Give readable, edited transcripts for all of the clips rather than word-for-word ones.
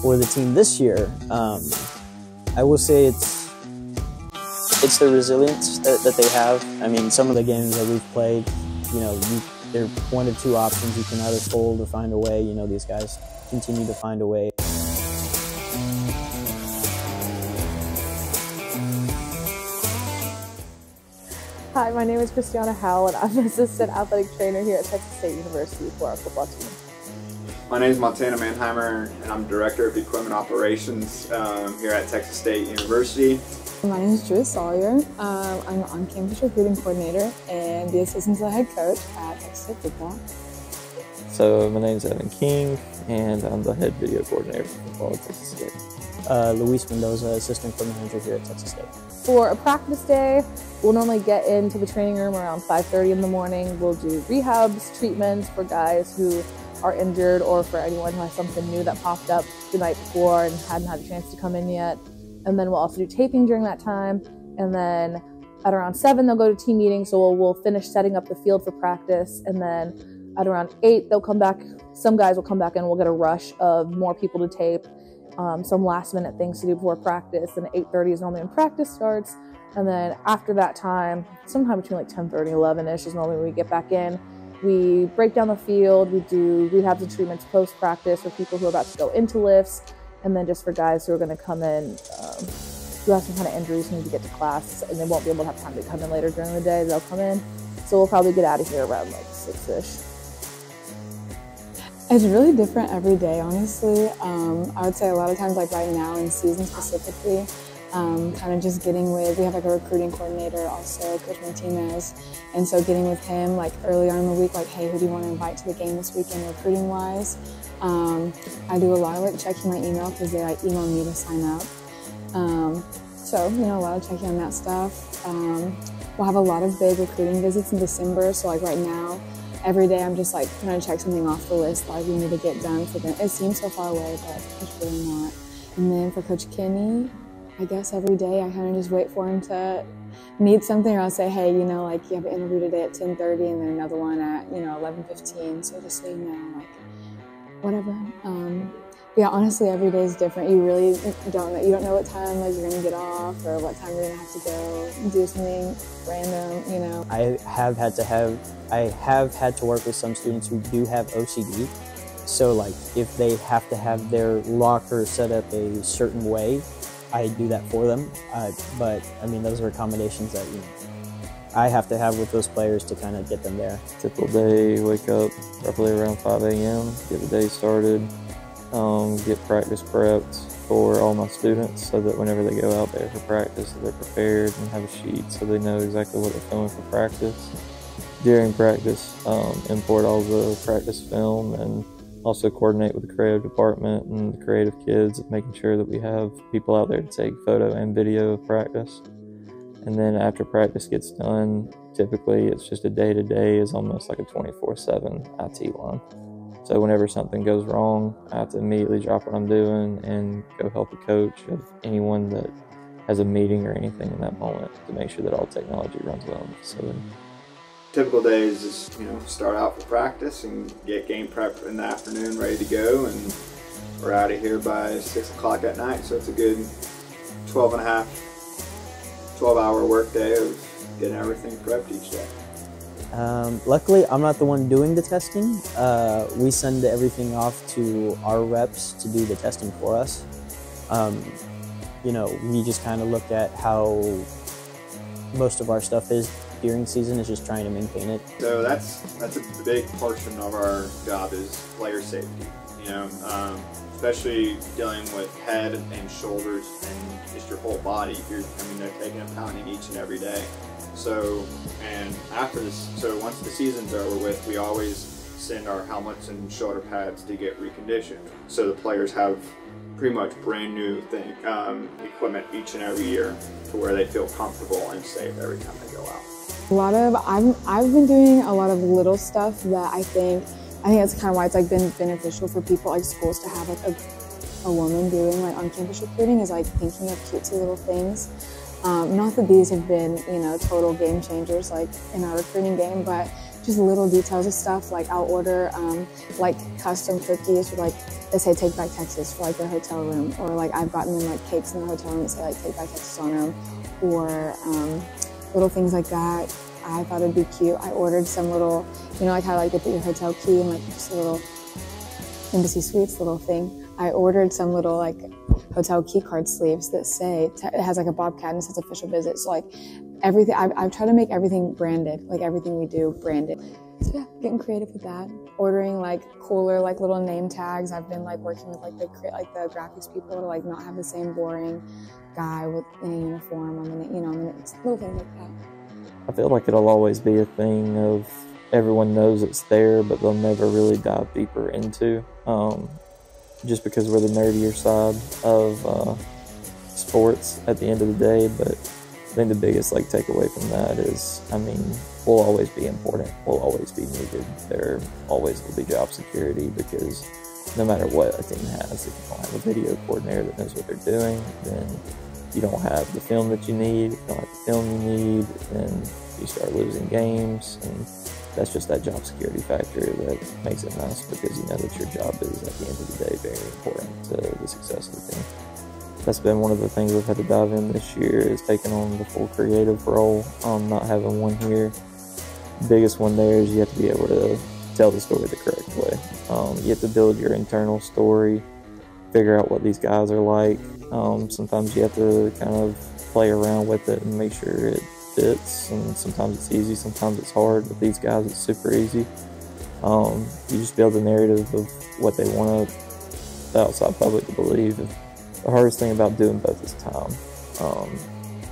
for the team this year, I will say it's the resilience that they have. I mean, some of the games that we've played, you know, there are one or two options. You can either fold or find a way. You know, these guys continue to find a way. Hi, my name is Christiana Howell, and I'm an assistant athletic trainer here at Texas State University for our football team. My name is Montana Manheimer, and I'm Director of Equipment Operations here at Texas State University. My name is Drew Sawyer. I'm the on-campus recruiting coordinator and the assistant to the head coach at Texas State football. So my name is Evan King, and I'm the head video coordinator for football at Texas State. Luis Mendoza, assistant equipment manager here at Texas State. For a practice day, we'll normally get into the training room around 5:30 in the morning. We'll do rehabs, treatments for guys who are injured or for anyone who has something new that popped up the night before and hadn't had a chance to come in yet. And then we'll also do taping during that time. And then at around 7, they'll go to team meetings, so we'll finish setting up the field for practice. And then at around 8, they'll come back. Some guys will come back and we'll get a rush of more people to tape, some last minute things to do before practice. And 8:30 is normally when practice starts. And then after that time, sometime between like 10:30 and 11-ish is normally when we get back in. We break down the field, we do rehabs and treatments post-practice for people who are about to go into lifts, and then just for guys who are going to come in who have some kind of injuries who need to get to class and they won't be able to have time to come in later during the day, they'll come in. So we'll probably get out of here around like 6-ish. It's really different every day, honestly. I would say a lot of times, like right now in season specifically, kind of just getting with, we have like a recruiting coordinator also, Coach Martinez, and so getting with him like early on in the week, like, hey, who do you want to invite to the game this weekend recruiting wise? I do a lot of like checking my email because they like email me to sign up. So, you know, a lot of checking on that stuff. We'll have a lot of big recruiting visits in December, so like right now, every day I'm just like trying to check something off the list like we need to get done for them. It seems so far away, but it's really not. And then for Coach Kenny, I guess every day I kind of just wait for him to need something, or I'll say, hey, you know, like you have an interview today at 10:30 and then another one at, you know, 11:15. So just so you know, like whatever. Yeah, honestly, every day is different. You really don't know. You don't know what time like you're gonna get off or what time you're gonna have to go do something random. You know. I have had to work with some students who do have OCD. So like if they have to have their locker set up a certain way, I do that for them, but I mean those are accommodations that I have to have with those players to kind of get them there. Typical day, wake up roughly around 5 a.m., get the day started, get practice prepped for all my students so that whenever they go out there for practice, they're prepared and have a sheet so they know exactly what they're filming for practice. During practice, import all the practice film and also coordinate with the creative department and the creative kids, making sure that we have people out there to take photo and video of practice. And then after practice gets done, typically it's just a day-to-day is almost like a 24/7 IT line. So whenever something goes wrong, I have to immediately drop what I'm doing and go help the coach of anyone that has a meeting or anything in that moment to make sure that all technology runs well in the facility. Typical days is, you know, start out for practice and get game prep in the afternoon ready to go, and we're out of here by 6 o'clock at night, so it's a good 12-hour work day of getting everything prepped each day. Luckily, I'm not the one doing the testing. We send everything off to our reps to do the testing for us. You know, we just kind of look at how most of our stuff is during season, is just trying to maintain it. So that's a big portion of our job is player safety. You know, especially dealing with head and shoulders and just your whole body. They're taking a pounding each and every day. So, and after this, so once the season's over with, we always send our helmets and shoulder pads to get reconditioned. So the players have pretty much brand new equipment each and every year to where they feel comfortable and safe every time they go out. I've been doing a lot of little stuff that I think that's kind of why it's like been beneficial for people like schools to have like a woman doing like on-campus recruiting, is like thinking of cutesy little things. Not that these have been, you know, total game changers like in our recruiting game, but just little details of stuff like I'll order like custom cookies with like that say Take Back Texas for like their hotel room, or like I've gotten them like cakes in the hotel room that say like Take Back Texas on them, or little things like that. I thought it'd be cute. I ordered some little, you know, like how like they put your hotel key in like just a little Embassy Suites little thing. I ordered some little like hotel key card sleeves that say, it has like a bobcat and it says official visit. So like everything, I've tried to make everything branded, like everything we do branded. So yeah, getting creative with that. Ordering like cooler, like little name tags. I've been like working with like the graphics people to like not have the same boring guy with in a uniform. It's little things like that. I feel like it'll always be a thing of everyone knows it's there, but they'll never really dive deeper into, just because we're the nerdier side of sports at the end of the day. But I think the biggest like takeaway from that is, I mean, we'll always be important. We'll always be needed. There always will be job security, because no matter what a team has, if you don't have a video coordinator that knows what they're doing, then you don't have the film that you need. If you don't have the film you need, then you start losing games. And that's just that job security factor that makes it nice, because you know that your job is, at the end of the day, very important to the success of the team. That's been one of the things we've had to dive in this year, is taking on the full creative role, not having one here. The biggest one there is you have to be able to tell the story the correct way. You have to build your internal story, figure out what these guys are like. Sometimes you have to kind of play around with it and make sure it fits, and sometimes it's easy, sometimes it's hard. With these guys, it's super easy. You just build a narrative of what they want the outside public to believe. The hardest thing about doing both is time.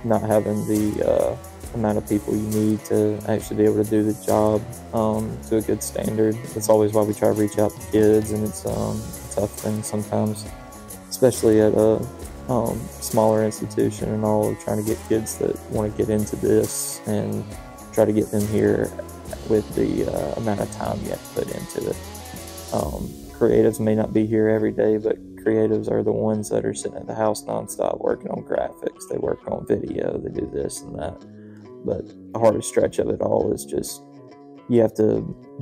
Not having the amount of people you need to actually be able to do the job to a good standard. That's always why we try to reach out to kids, and it's a tough thing sometimes, especially at a smaller institution and all, of trying to get kids that want to get into this and try to get them here with the amount of time you have to put into it. Creatives may not be here every day, but creatives are the ones that are sitting at the house nonstop working on graphics. They work on video, they do this and that. But the hardest stretch of it all is just, you have to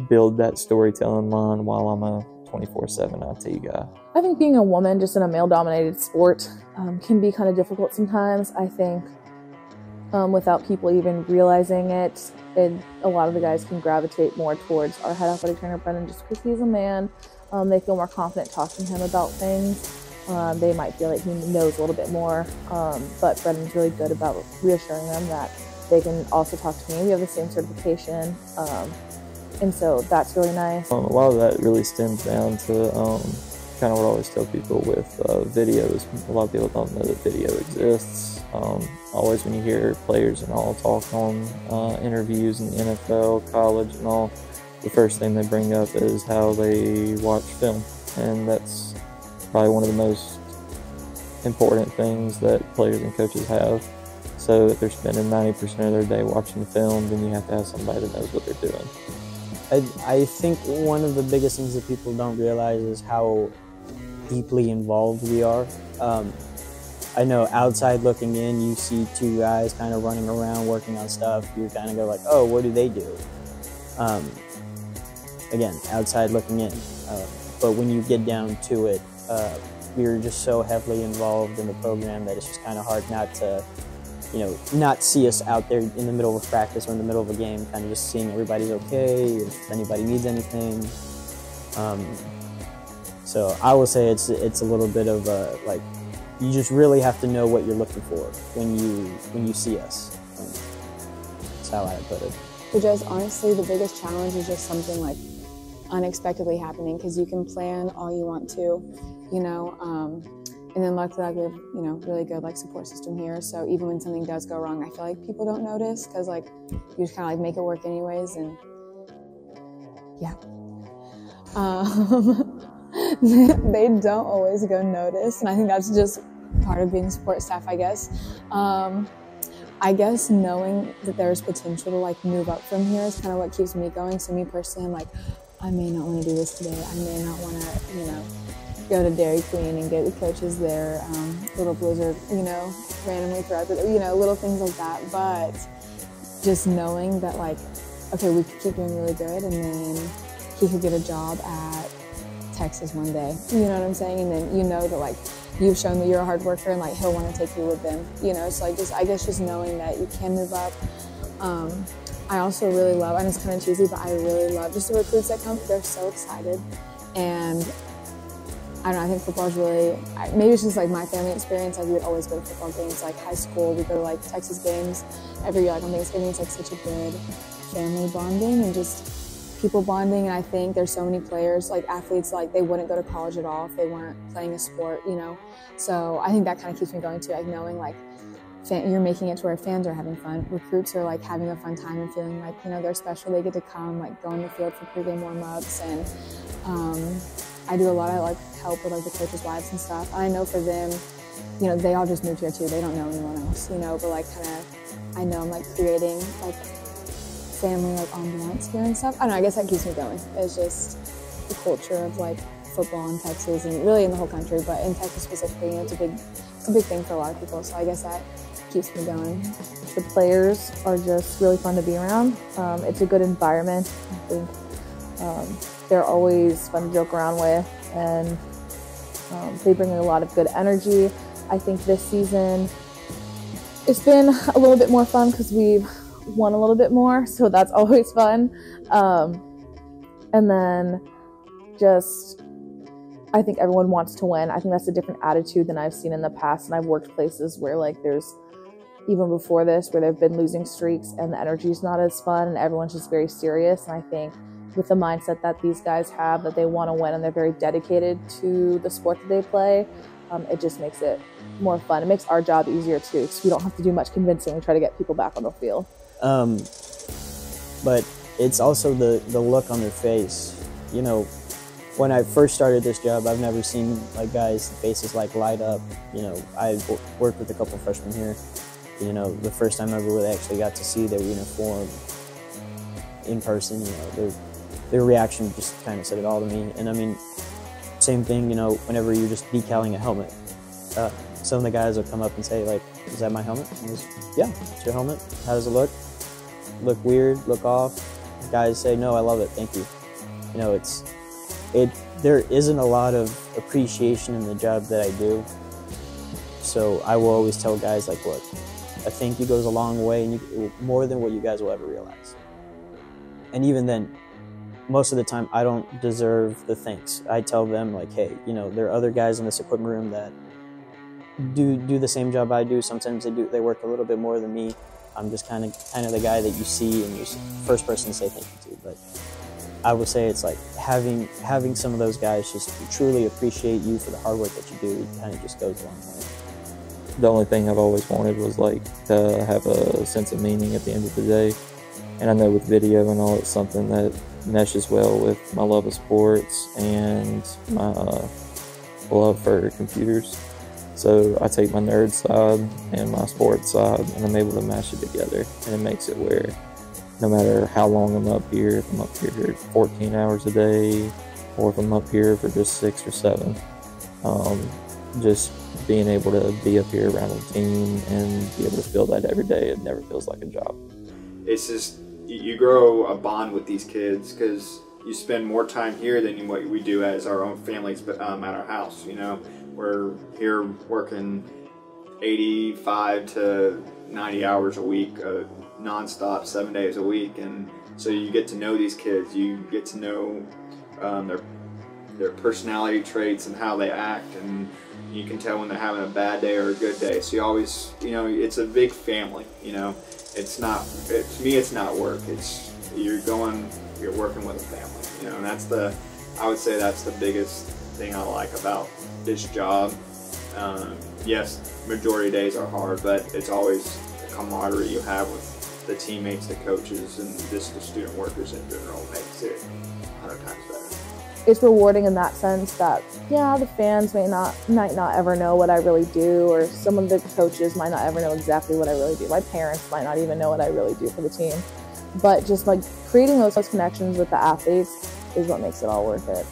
build that storytelling line while I'm a 24/7 IT guy. I think being a woman just in a male-dominated sport can be kind of difficult sometimes. I think without people even realizing it, a lot of the guys can gravitate more towards our head athletic trainer, Brendan, just because he's a man. They feel more confident talking to him about things. They might feel like he knows a little bit more, but Brendan's really good about reassuring them that they can also talk to me. We have the same certification, and so that's really nice. A lot of that really stems down to kind of what I always tell people with videos. A lot of people don't know that video exists. Always when you hear players and all talk on interviews in the NFL, college and all, the first thing they bring up is how they watch film, and that's probably one of the most important things that players and coaches have. So if they're spending 90% of their day watching the film, then you have to have somebody that knows what they're doing. I think one of the biggest things that people don't realize is how deeply involved we are. I know outside looking in, you see two guys kind of running around working on stuff. You kind of go like, oh, what do they do? Again, outside looking in. But when you get down to it, we're just so heavily involved in the program that it's just kind of hard not to, not see us out there in the middle of a practice or in the middle of a game, kind of just seeing everybody's okay, if anybody needs anything. So I will say it's a little bit of a, like, you just really have to know what you're looking for when you see us. That's how I put it. So just honestly, the biggest challenge is just something like unexpectedly happening, because you can plan all you want to, and then luckily we have, really good support system here. So even when something does go wrong, I feel like people don't notice, because you just kind of make it work anyways. And yeah, they don't always go notice, and I think that's just part of being support staff, I guess. I guess knowing that there's potential to move up from here is kind of what keeps me going. So me personally, I'm like, I may not want to do this today. I may not want to, go to Dairy Queen and get the coaches their little blizzard, randomly throughout the, little things like that. But just knowing that okay, we could keep doing really good, and then he could get a job at Texas one day, you know what I'm saying? And then you know that like you've shown that you're a hard worker and like he'll want to take you with them, you know? So like I guess just knowing that you can move up. I also really love, and it's kind of cheesy, but I really love just the recruits that come. They're so excited. And I don't know, I think football is really, maybe it's just like my family experience. Like we would always go to football games, like high school, we go to like Texas games every year, like on Thanksgiving. It's like such a good family bonding and just people bonding. And I think there's so many players, like athletes, like they wouldn't go to college at all if they weren't playing a sport, you know? So I think that kind of keeps me going too, like knowing like you're making it to where fans are having fun. Recruits are like having a fun time and feeling like, you know, they're special. They get to come, like go on the field for pregame warm-ups. And I do a lot of like help with like the coaches' wives and stuff. And I know for them, you know, they all just moved here too. They don't know anyone else, you know, but like kind of, I know I'm like creating like family like ambiance here and stuff. I don't know, I guess that keeps me going. It's just the culture of like football in Texas and really in the whole country, but in Texas specifically, you know, it's a big thing for a lot of people. So I guess that keeps me going. The players are just really fun to be around. It's a good environment. I think they're always fun to joke around with, and they bring a lot of good energy. I think this season it's been a little bit more fun because we've won a little bit more, so that's always fun. And then just, I think everyone wants to win. I think that's a different attitude than I've seen in the past, and I've worked places where like there's, even before this, where they've been losing streaks and the energy's not as fun and everyone's just very serious. And I think with the mindset that these guys have, that they want to win and they're very dedicated to the sport that they play, it just makes it more fun. It makes our job easier too, because we don't have to do much convincing. We try to get people back on the field. But it's also the look on their face. You know, when I first started this job, I've never seen like guys' faces like light up. You know, I worked with a couple freshmen here. You know, the first time I ever really actually got to see their uniform in person, you know, their reaction just kind of said it all to me. And I mean, same thing, you know, whenever you're just decaling a helmet, some of the guys will come up and say like, is that my helmet? And I was, yeah, it's your helmet. How does it look? Look weird, look off. Guys say, no, I love it, thank you. You know, there isn't a lot of appreciation in the job that I do. So I will always tell guys like, look, a thank you goes a long way, and more than what you guys will ever realize. And even then, most of the time, I don't deserve the thanks. I tell them like, hey, you know, there are other guys in this equipment room that do the same job I do. Sometimes they work a little bit more than me. I'm just kind of the guy that you see and you're the first person to say thank you to. But I would say it's like having some of those guys just truly appreciate you for the hard work that you do. It kind of just goes a long way. The only thing I've always wanted was like to have a sense of meaning at the end of the day. And I know with video and all, it's something that meshes well with my love of sports and my love for computers. So I take my nerd side and my sports side, and I'm able to mash it together. And it makes it where no matter how long I'm up here, if I'm up here 14 hours a day, or if I'm up here for just 6 or 7, just being able to be up here around a team and be able to feel that every day, it never feels like a job. It's just, you grow a bond with these kids because you spend more time here than what we do as our own families at our house. You know, we're here working 85 to 90 hours a week, nonstop, 7 days a week, and so you get to know these kids. You get to know their personality traits and how they act, and you can tell when they're having a bad day or a good day. So you always, you know, it's a big family. You know, it's not. To me, it's not work. It's you're working with a family. You know, and I would say that's the biggest thing I like about this job. Yes, majority of days are hard, but it's always the camaraderie you have with the teammates, the coaches, and the student workers in general makes it 100 times better. It's rewarding in that sense that, yeah, the fans might not ever know what I really do, or some of the coaches might not ever know exactly what I really do. My parents might not even know what I really do for the team. But just like creating those connections with the athletes is what makes it all worth it.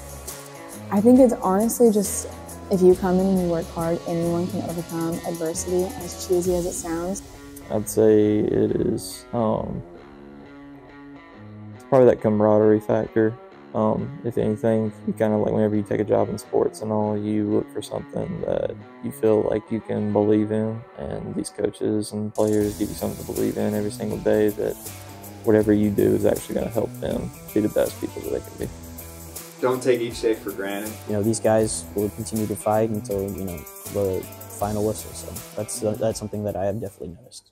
I think it's honestly just, if you come in and you work hard, anyone can overcome adversity, as cheesy as it sounds. I'd say it is probably that camaraderie factor. If anything, you kind of like whenever you take a job in sports and all, you look for something that you feel like you can believe in, and these coaches and players give you something to believe in every single day, that whatever you do is actually going to help them be the best people that they can be. Don't take each day for granted. You know, these guys will continue to fight until, you know, the final whistle. So that's something that I have definitely noticed.